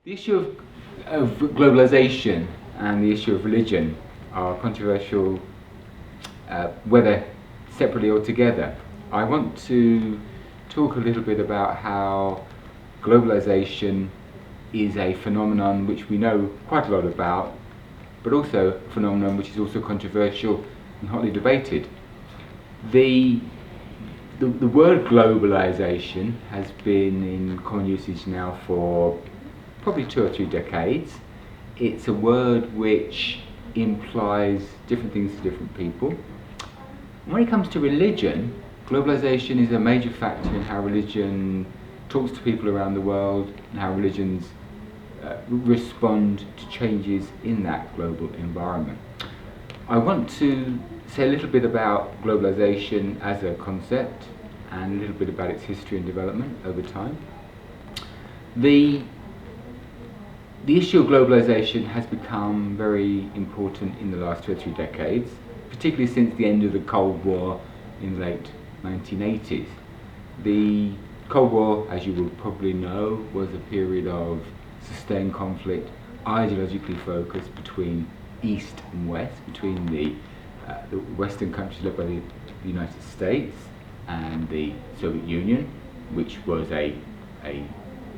The issue of globalisation and the issue of religion are controversial, whether separately or together. I want to talk a little bit about how globalisation is a phenomenon which we know quite a lot about, but also a phenomenon which is also controversial and hotly debated. The word globalisation has been in common usage now for probably 2 or 3 decades. It's a word which implies different things to different people. When it comes to religion, globalisation is a major factor in how religion talks to people around the world and how religions respond to changes in that global environment. I want to say a little bit about globalisation as a concept and a little bit about its history and development over time. The issue of globalisation has become very important in the last 2 or 3 decades, particularly since the end of the Cold War in the late 1980s. The Cold War, as you will probably know, was a period of sustained conflict, ideologically focused between East and West, between the Western countries led by the United States and the Soviet Union, which was a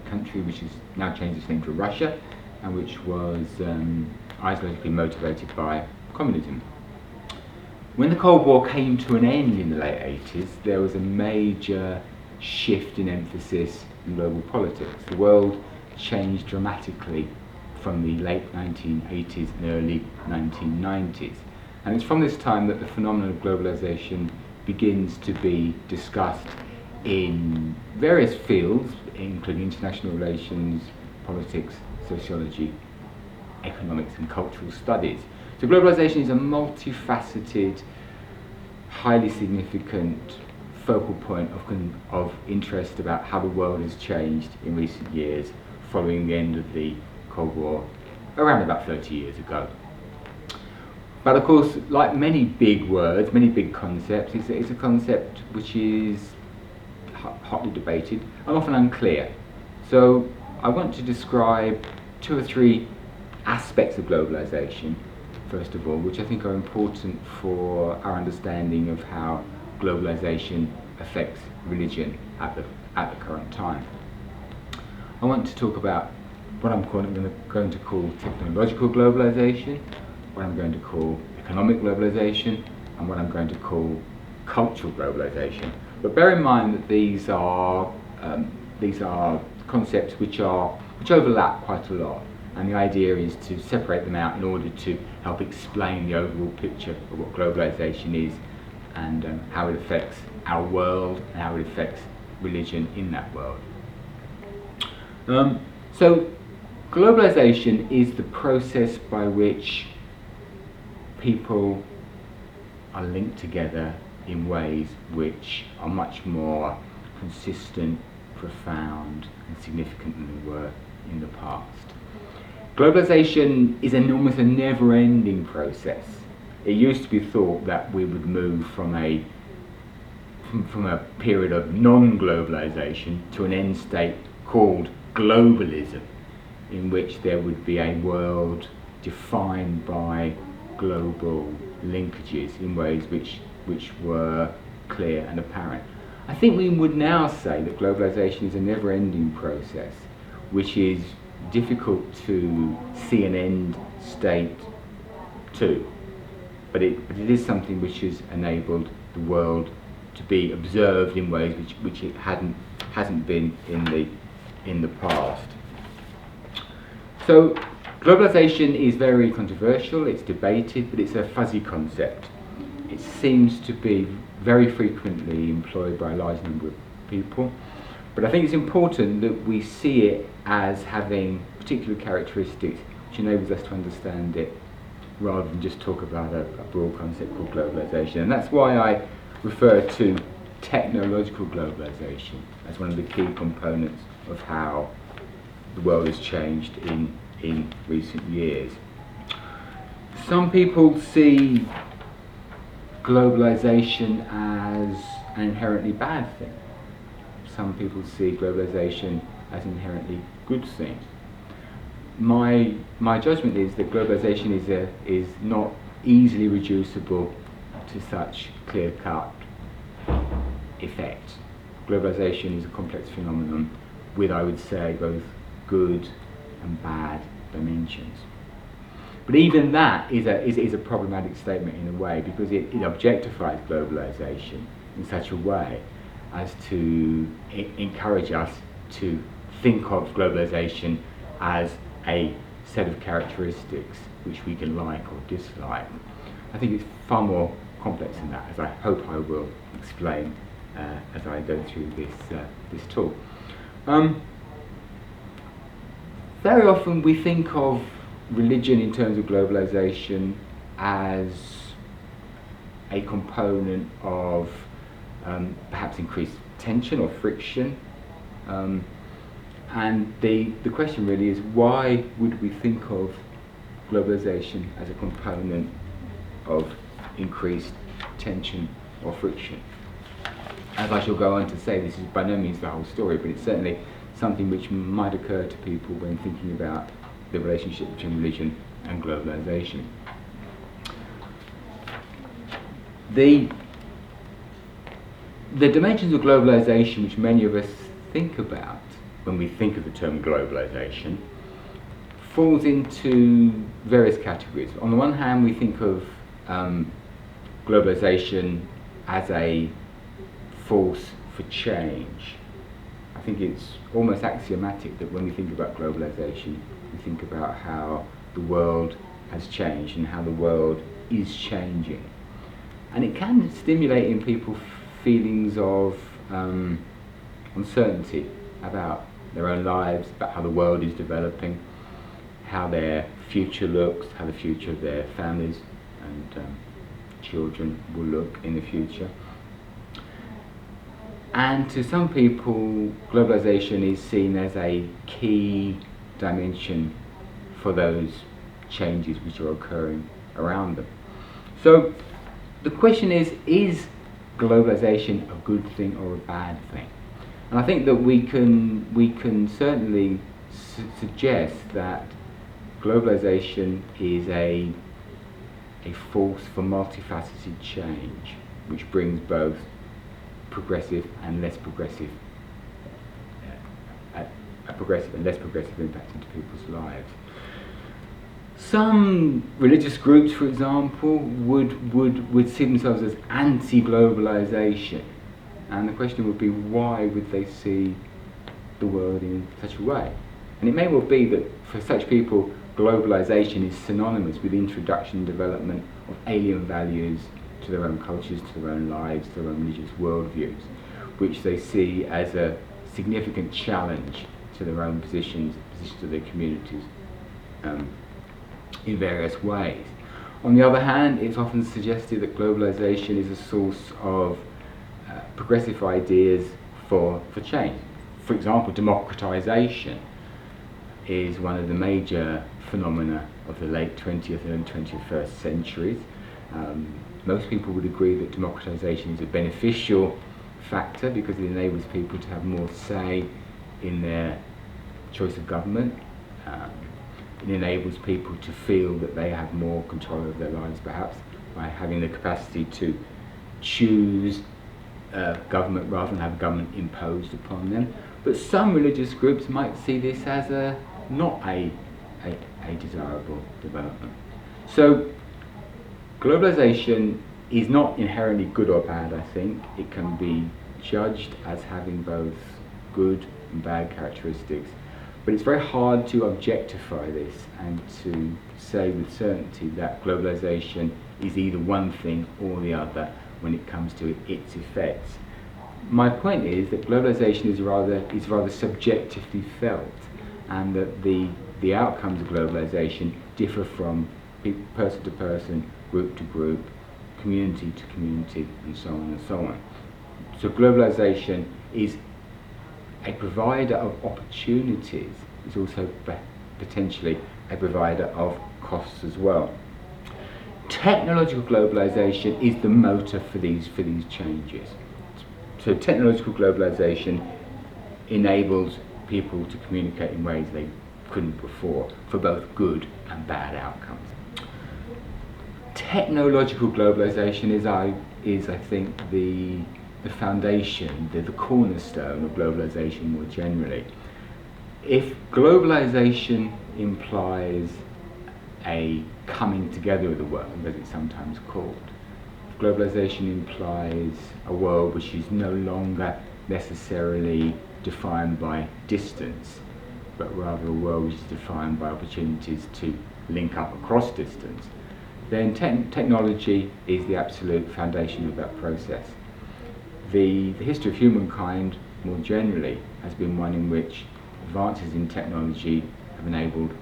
country which has now changed its name to Russia, and which was ideologically motivated by communism. When the Cold War came to an end in the late 80s, there was a major shift in emphasis in global politics. The world changed dramatically from the late 1980s and early 1990s. And it's from this time that the phenomenon of globalisation begins to be discussed in various fields, including international relations, politics, sociology, economics and cultural studies. So globalisation is a multifaceted, highly significant focal point of interest about how the world has changed in recent years following the end of the Cold War around about 30 years ago. But of course, like many big words, many big concepts, it's a concept which is hotly debated and often unclear. So I want to describe 2 or 3 aspects of globalisation, first of all, which I think are important for our understanding of how globalisation affects religion at the current time. I want to talk about what I'm going to call technological globalisation, what I'm going to call economic globalisation, and what I'm going to call cultural globalisation. But bear in mind that these are concepts which overlap quite a lot, and the idea is to separate them out in order to help explain the overall picture of what globalisation is and how it affects our world and how it affects religion in that world. So globalisation is the process by which people are linked together in ways which are much more consistent, profound and significant than they were in the past. Globalisation is almost a never-ending process. It used to be thought that we would move from a period of non-globalisation to an end state called globalism, in which there would be a world defined by global linkages in ways which were clear and apparent. I think we would now say that globalisation is a never-ending process, which is difficult to see an end state to, but it is something which has enabled the world to be observed in ways which it hasn't been in the past. So globalisation is very controversial, it's debated, but it's a fuzzy concept. It seems to be very frequently employed by a large number of people, but I think it's important that we see it as having particular characteristics which enables us to understand it rather than just talk about a broad concept called globalisation. And that's why I refer to technological globalisation as one of the key components of how the world has changed in recent years. Some people see globalisation as an inherently bad thing. Some people see globalisation as an inherently good thing. my judgment is that globalisation is not easily reducible to such clear-cut effects. Globalisation is a complex phenomenon with, I would say, both good and bad dimensions. But even that is a problematic statement in a way, because it objectifies globalisation in such a way as to encourage us to think of globalisation as a set of characteristics which we can like or dislike. I think it's far more complex than that, as I hope I will explain as I go through this talk. Very often we think of religion in terms of globalisation as a component of perhaps increased tension or friction. And the question really is, why would we think of globalisation as a component of increased tension or friction? As I shall go on to say, this is by no means the whole story, but it's certainly something which might occur to people when thinking about the relationship between religion and globalisation. The dimensions of globalisation which many of us think about when we think of the term globalisation falls into various categories. On the one hand, we think of globalisation as a force for change. I think it's almost axiomatic that when we think about globalisation, we think about how the world has changed and how the world is changing. And it can stimulate in people feelings of uncertainty about their own lives, about how the world is developing, how their future looks, how the future of their families and children will look in the future. And to some people, globalisation is seen as a key dimension for those changes which are occurring around them. So the question is globalisation a good thing or a bad thing? And I think that we can certainly suggest that globalisation is a force for multifaceted change, which brings both progressive and less progressive, a progressive and less progressive impact into people's lives. Some religious groups, for example, would see themselves as anti-globalisation, and the question would be, why would they see the world in such a way? And it may well be that for such people, globalisation is synonymous with the introduction and development of alien values to their own cultures, to their own lives, to their own religious worldviews, which they see as a significant challenge to their own positions of their communities in various ways. On the other hand, it's often suggested that globalisation is a source of progressive ideas for change. For example, democratisation is one of the major phenomena of the late 20th and 21st centuries. Most people would agree that democratisation is a beneficial factor because it enables people to have more say in their choice of government. It enables people to feel that they have more control of their lives, perhaps, by having the capacity to choose government rather than have government imposed upon them. But some religious groups might see this as not a desirable development. So globalisation is not inherently good or bad, I think. It can be judged as having both good and bad characteristics. But it's very hard to objectify this and to say with certainty that globalisation is either one thing or the other when it comes to its effects. My point is that globalisation is rather subjectively felt, and that the outcomes of globalisation differ from person to person, group to group, community to community, and so on and so on. So globalisation is a provider of opportunities, is also potentially a provider of costs as well. Technological globalisation is the motor for these changes. So technological globalisation enables people to communicate in ways they couldn't before, for both good and bad outcomes. Technological globalization is I think the foundation, the cornerstone of globalization more generally. If globalization implies a coming together of the world, as it's sometimes called, if globalization implies a world which is no longer necessarily defined by distance, but rather a world which is defined by opportunities to link up across distance, then technology is the absolute foundation of that process. The history of humankind, more generally, has been one in which advances in technology have enabled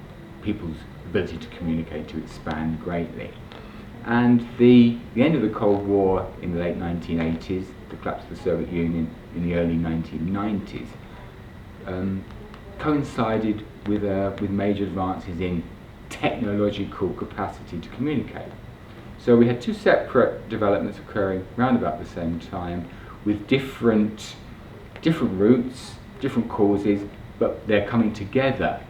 people's ability to communicate to expand greatly. And the end of the Cold War in the late 1980s, the collapse of the Soviet Union in the early 1990s, coincided with major advances in technological capacity to communicate. So we had two separate developments occurring around about the same time, with different routes, different causes, but their coming together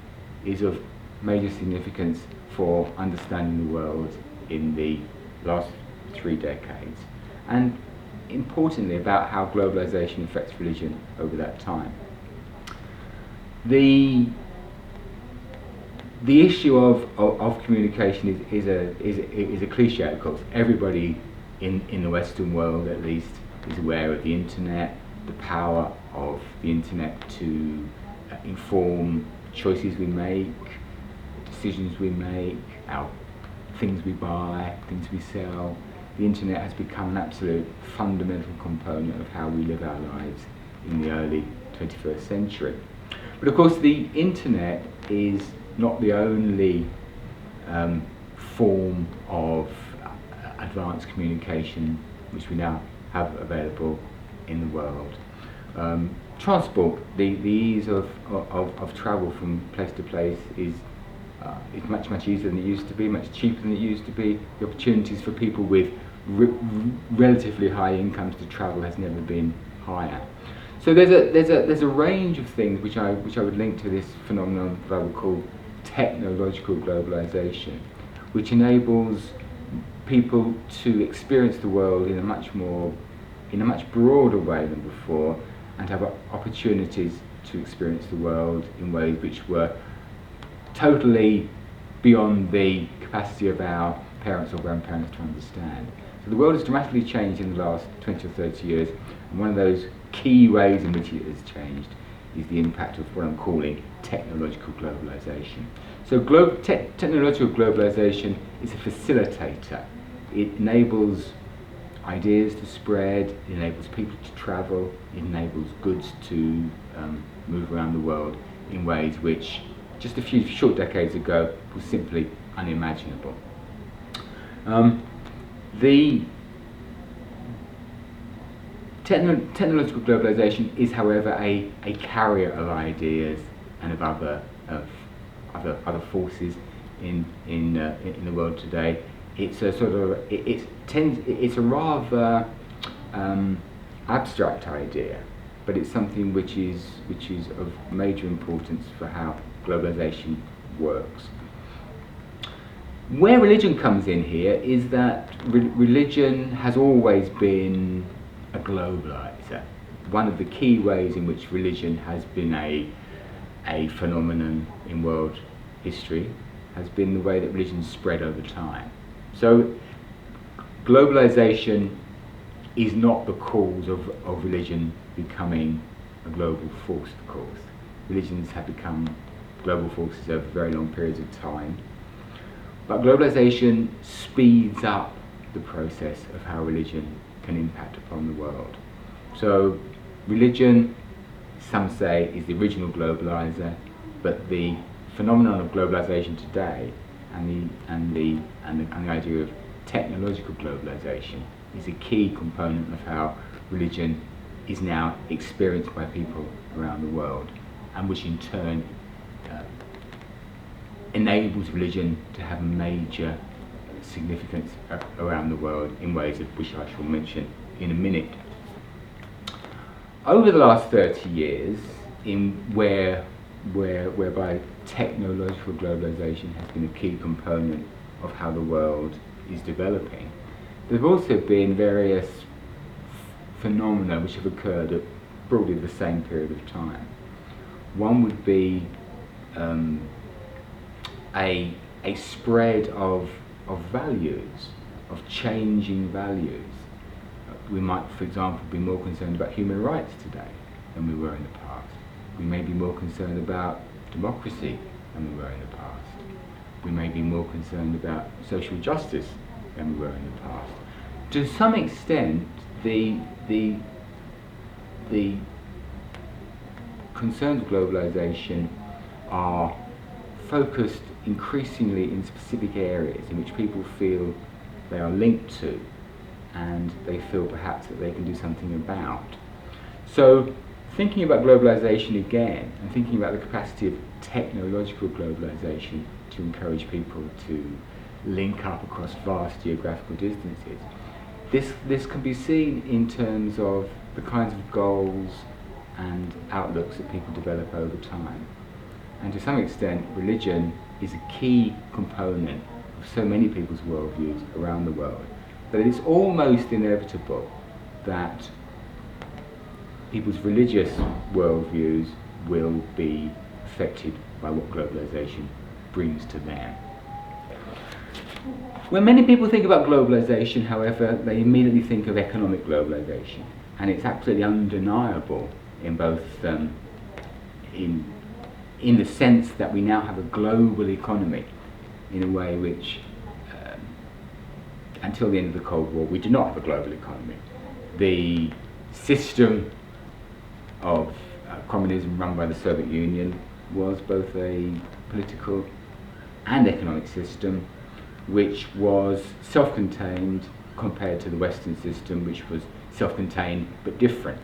is of major significance for understanding the world in the last 3 decades, and importantly about how globalization affects religion over that time. The issue of communication is a cliche, of course. Everybody in the Western world, at least, is aware of the internet, the power of the internet to inform choices we make, decisions we make, things we buy, things we sell. The internet has become an absolute fundamental component of how we live our lives in the early 21st century. But of course the internet is not the only form of advanced communication which we now have available in the world. Transport, the ease of travel from place to place is much easier than it used to be, much cheaper than it used to be. The opportunities for people with relatively high incomes to travel has never been higher. So there's a range of things which I would link to this phenomenon that I would call technological globalization, which enables people to experience the world in a much broader way than before, and have opportunities to experience the world in ways which were totally beyond the capacity of our parents or grandparents to understand. So the world has dramatically changed in the last 20 or 30 years, and one of those key ways in which it has changed is the impact of what I'm calling technological globalization. So technological globalization is a facilitator. It enables ideas to spread, it enables people to travel, it enables goods to move around the world in ways which just a few short decades ago was simply unimaginable. The technological globalization is, however, a carrier of ideas and of other forces in the world today. It's a sort of it's a rather abstract idea, but it's something which is of major importance for how globalization works. Where religion comes in here is that religion has always been a globalizer. One of the key ways in which religion has been a phenomenon in world history has been the way that religion spread over time. So globalization is not the cause of religion becoming a global force, of course. Religions have become global forces over very long periods of time. But globalization speeds up the process of how religion can impact upon the world. So religion, some say, is the original globalizer, but the phenomenon of globalization today and the idea of technological globalization is a key component of how religion is now experienced by people around the world, and which in turn enables religion to have major significance around the world in ways of which I shall mention in a minute. Over the last 30 years, in where whereby technological globalization has been a key component of how the world is developing. There have also been various phenomena which have occurred at broadly the same period of time. One would be a spread of values, of changing values. We might, for example, be more concerned about human rights today than we were in the past. We may be more concerned about democracy than we were in the past. We may be more concerned about social justice than we were in the past. To some extent, the concerns of globalization are focused increasingly in specific areas in which people feel they are linked to and they feel perhaps that they can do something about. So thinking about globalization again and thinking about the capacity of technological globalization to encourage people to link up across vast geographical distances, this can be seen in terms of the kinds of goals and outlooks that people develop over time. And to some extent, religion is a key component of so many people's worldviews around the world that it's almost inevitable that people's religious worldviews will be affected by what globalization brings to them. When many people think about globalization, however, they immediately think of economic globalization, and it's absolutely undeniable in both in the sense that we now have a global economy in a way which until the end of the Cold War we did not have a global economy. The system of communism run by the Soviet Union was both a political and economic system which was self-contained compared to the Western system, which was self-contained but different.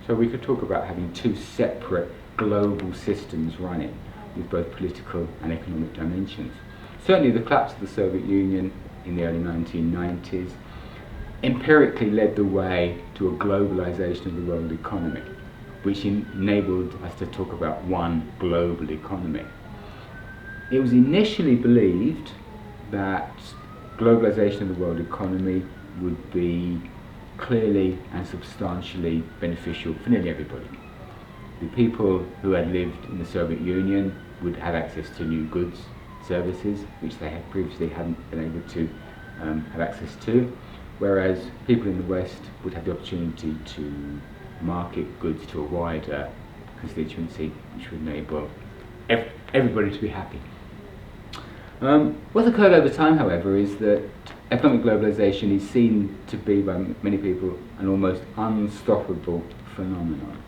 So we could talk about having two separate global systems running with both political and economic dimensions. Certainly the collapse of the Soviet Union in the early 1990s empirically led the way to a globalization of the world economy, which enabled us to talk about one global economy. It was initially believed that globalization of the world economy would be clearly and substantially beneficial for nearly everybody. The people who had lived in the Soviet Union would have access to new goods, services, which they had previously hadn't been able to have access to, whereas people in the West would have the opportunity to market goods to a wider constituency, which would enable everybody to be happy. What's occurred over time, however, is that economic globalization is seen to be by many people an almost unstoppable phenomenon,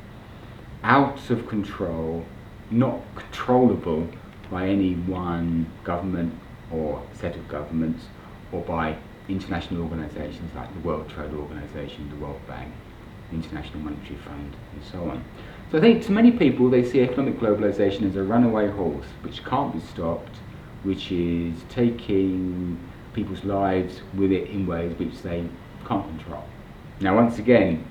out of control, not controllable by any one government or set of governments, or by international organizations like the World Trade Organization, the World Bank, the International Monetary Fund, and so on. So I think to many people they see economic globalization as a runaway horse which can't be stopped, which is taking people's lives with it in ways which they can't control. Now once again,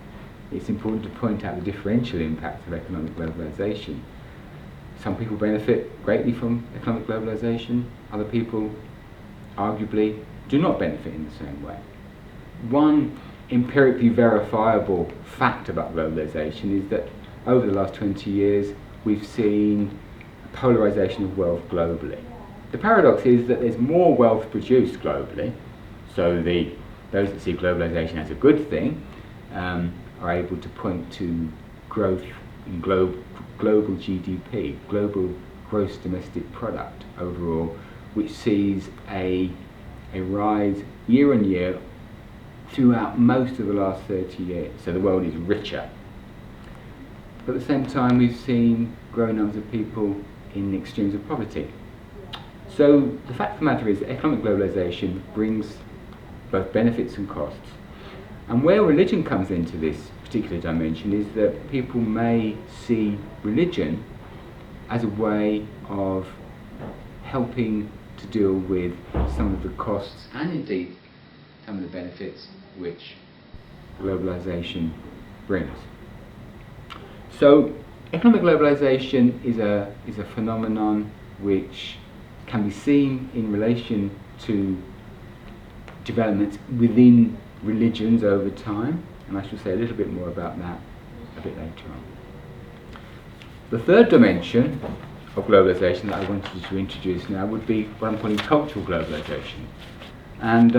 it's important to point out the differential impact of economic globalization. Some people benefit greatly from economic globalization, other people arguably do not benefit in the same way. One empirically verifiable fact about globalization is that over the last 20 years we've seen a polarization of wealth globally. The paradox is that there's more wealth produced globally, so those that see globalization as a good thing are able to point to growth in global GDP, global gross domestic product overall, which sees a rise year on year throughout most of the last 30 years. So the world is richer. But at the same time we've seen growing numbers of people in extremes of poverty. So the fact of the matter is that economic globalization brings both benefits and costs. And where religion comes into this particular dimension is that people may see religion as a way of helping to deal with some of the costs and indeed some of the benefits which globalization brings. So Economic globalization is a phenomenon which can be seen in relation to developments within religions over time, and I shall say a little bit more about that a bit later on. The third dimension of globalization that I wanted to introduce now would be what I'm calling cultural globalization. And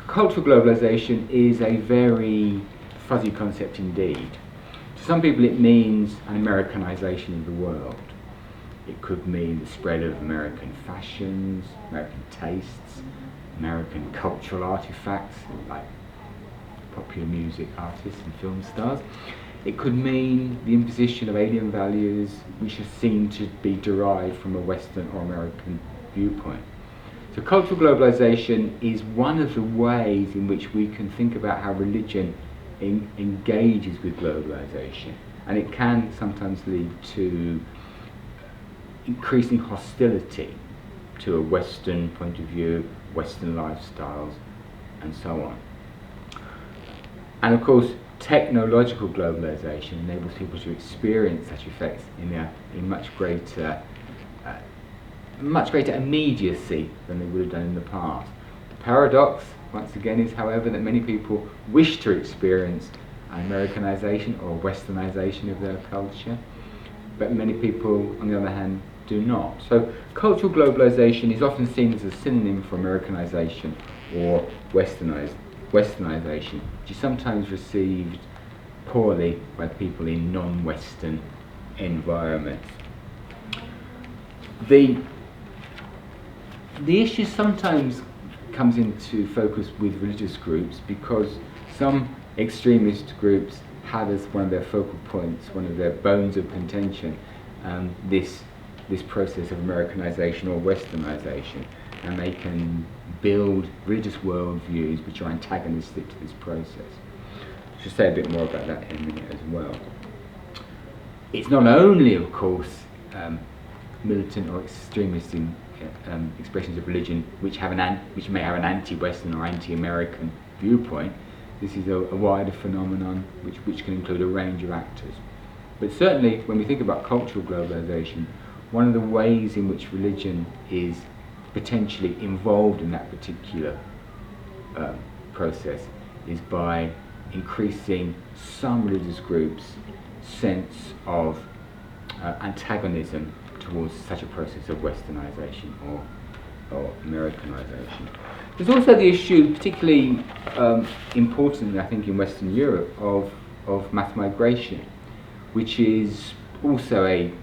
cultural globalization is a very fuzzy concept indeed. To some people it means an Americanization of the world. It could mean the spread of American fashions, American tastes, American cultural artifacts like popular music artists and film stars. It could mean the imposition of alien values which are seen to be derived from a Western or American viewpoint. So cultural globalization is one of the ways in which we can think about how religion engages with globalization, and it can sometimes lead to increasing hostility to a Western point of view, Western lifestyles, and so on. And of course, technological globalization enables people to experience such effects in much greater immediacy than they would have done in the past. The paradox, once again, is, however, that many people wish to experience an Americanization or westernization of their culture, but many people, on the other hand, do not. So cultural globalization is often seen as a synonym for Americanization or westernization, which is sometimes received poorly by people in non-Western environments. The issue sometimes comes into focus with religious groups because some extremist groups have as one of their focal points, one of their bones of contention, this process of Americanization or westernization, and they can build religious worldviews which are antagonistic to this process. I should say a bit more about that in a minute as well. It's not only, of course, militant or extremist expressions of religion which may have an anti-Western or anti-American viewpoint. This is a wider phenomenon which can include a range of actors. But certainly, when we think about cultural globalization, one of the ways in which religion is potentially involved in that particular process is by increasing some religious groups' sense of antagonism towards such a process of westernization or Americanization. There's also the issue, particularly importantly I think in Western Europe, of mass migration, which is also a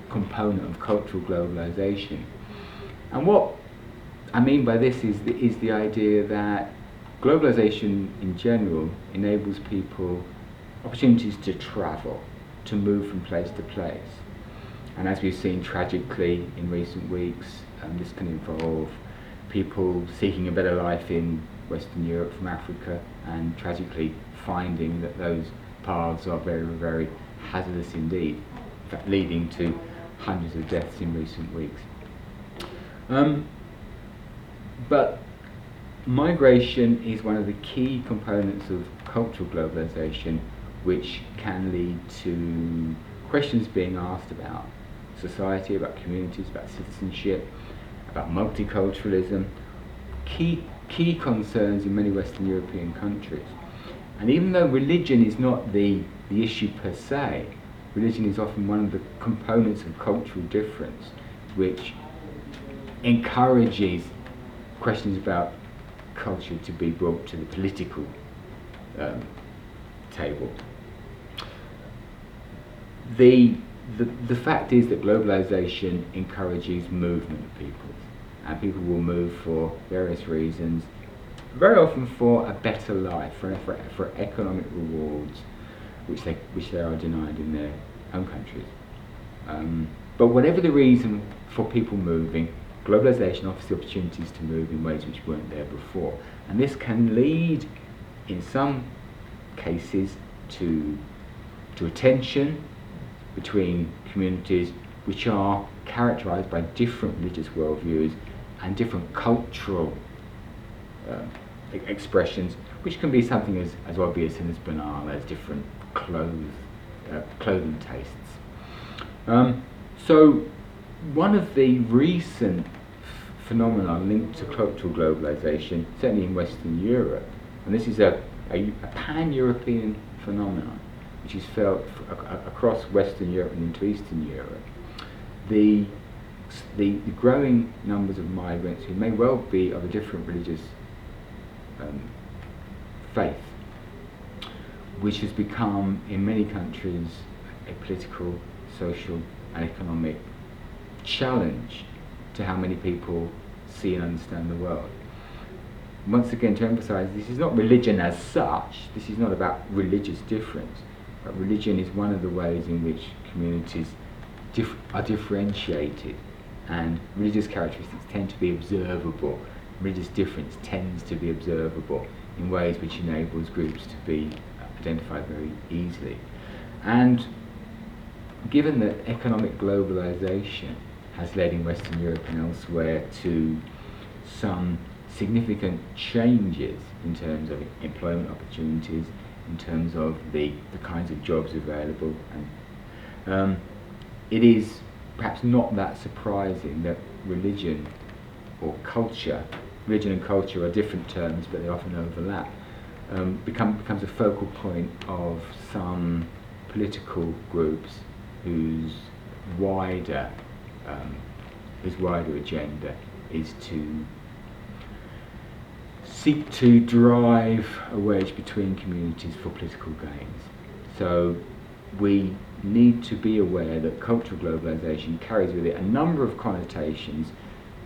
component of cultural globalization. And what I mean by this is the idea that globalization in general enables people opportunities to travel, to move from place to place. And as we've seen tragically in recent weeks, this can involve people seeking a better life in Western Europe from Africa, and tragically finding that those paths are very, very hazardous indeed, in fact leading to hundreds of deaths in recent weeks. But migration is one of the key components of cultural globalization, which can lead to questions being asked about society, about communities, about citizenship, about multiculturalism, key concerns in many Western European countries. And even though religion is not the issue per se, religion is often one of the components of cultural difference, which encourages questions about culture to be brought to the political table. The fact is that globalization encourages movement of people, and people will move for various reasons, very often for a better life, for economic rewards, which they are denied in their home countries. But whatever the reason for people moving, globalization offers the opportunities to move in ways which weren't there before, and this can lead, in some cases, to a tension between communities which are characterized by different religious worldviews and different cultural expressions, which can be something as obvious and as banal as different clothes clothing tastes. So one of the recent phenomena linked to cultural globalisation, certainly in Western Europe, and this is a pan-European phenomenon which is felt across Western Europe and into Eastern Europe, the growing numbers of migrants who may well be of a different religious faith, which has become in many countries a political, social and economic challenge to how many people see and understand the world. Once again, to emphasise, this is not religion as such, this is not about religious difference, but religion is one of the ways in which communities are differentiated, and religious characteristics tend to be observable. Religious difference tends to be observable in ways which enables groups to be identified very easily. And given that economic globalisation has led in Western Europe and elsewhere to some significant changes in terms of employment opportunities, in terms of the kinds of jobs available, and it is perhaps not that surprising that religion or culture, religion and culture are different terms but they often overlap, becomes a focal point of some political groups whose wider agenda is to seek to drive a wedge between communities for political gains. So we need to be aware that cultural globalisation carries with it a number of connotations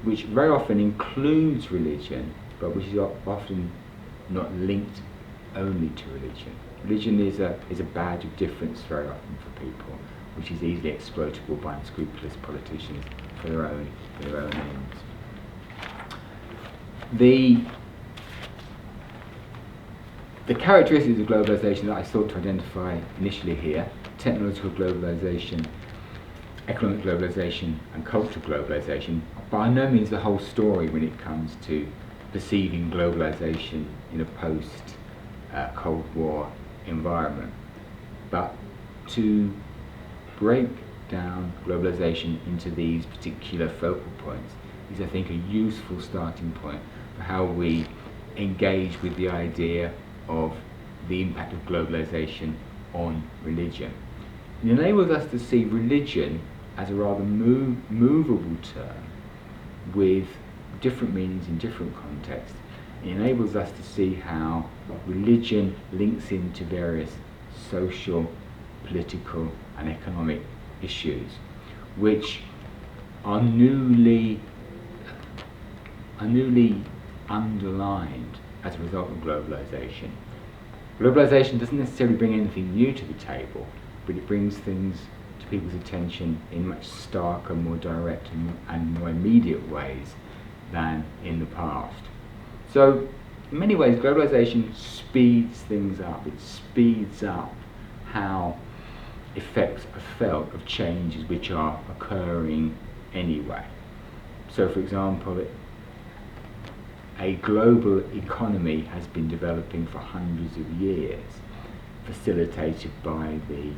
which very often includes religion, but which is often not linked only to religion. Religion is a badge of difference very often for people, which is easily exploitable by unscrupulous politicians for their own ends. The characteristics of globalisation that I sought to identify initially here: technological globalisation, economic globalisation and cultural globalisation, by no means the whole story when it comes to perceiving globalisation in a post-Cold War environment. But to break down globalisation into these particular focal points is, I think, a useful starting point for how we engage with the idea of the impact of globalisation on religion. It enables us to see religion as a rather movable term with different meanings in different contexts. It enables us to see how religion links into various social, political and economic issues which are newly underlined as a result of globalisation. Globalisation doesn't necessarily bring anything new to the table, but it brings things to people's attention in much starker, more direct and more immediate ways than in the past. So in many ways globalisation speeds things up. It speeds up how effects are felt of changes which are occurring anyway. So for example, a global economy has been developing for hundreds of years, facilitated by the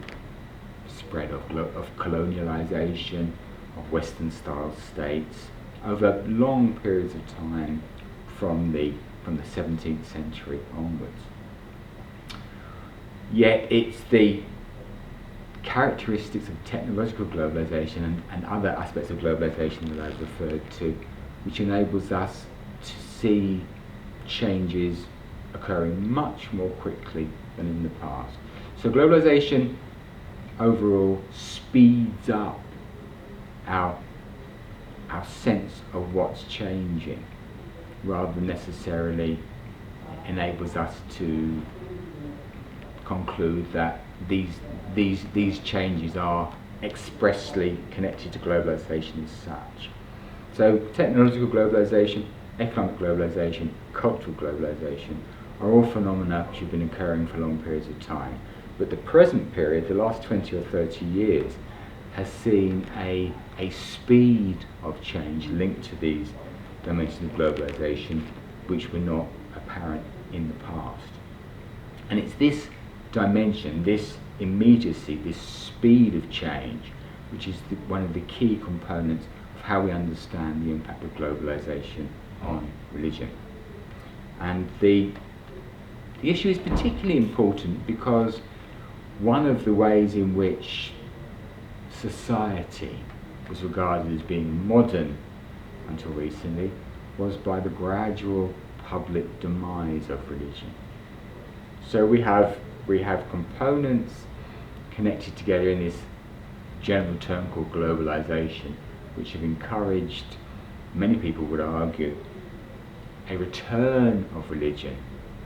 spread of colonialisation, of Western style states over long periods of time from the 17th century onwards. Yet it's the characteristics of technological globalisation and other aspects of globalisation that I've referred to which enables us to see changes occurring much more quickly than in the past. So globalisation overall speeds up our sense of what's changing, rather than necessarily enables us to conclude that these changes are expressly connected to globalisation as such. So technological globalisation, economic globalisation, cultural globalisation are all phenomena which have been occurring for long periods of time. But the present period, the last 20 or 30 years, has seen a speed of change linked to these dimensions of globalisation which were not apparent in the past. And it's this dimension, this immediacy, this speed of change, which is one of the key components of how we understand the impact of globalisation on religion. And the issue is particularly important because one of the ways in which society was regarded as being modern until recently was by the gradual public demise of religion. So we have components connected together in this general term called globalisation, which have encouraged, many people would argue, a return of religion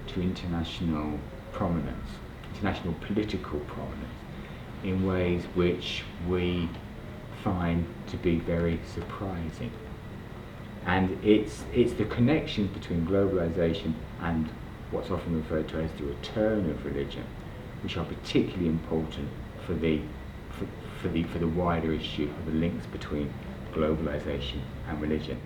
to international prominence, international political prominence, in ways which we find to be very surprising. And it's the connection between globalisation and what's often referred to as the return of religion, which are particularly important for the wider issue of the links between globalisation and religion.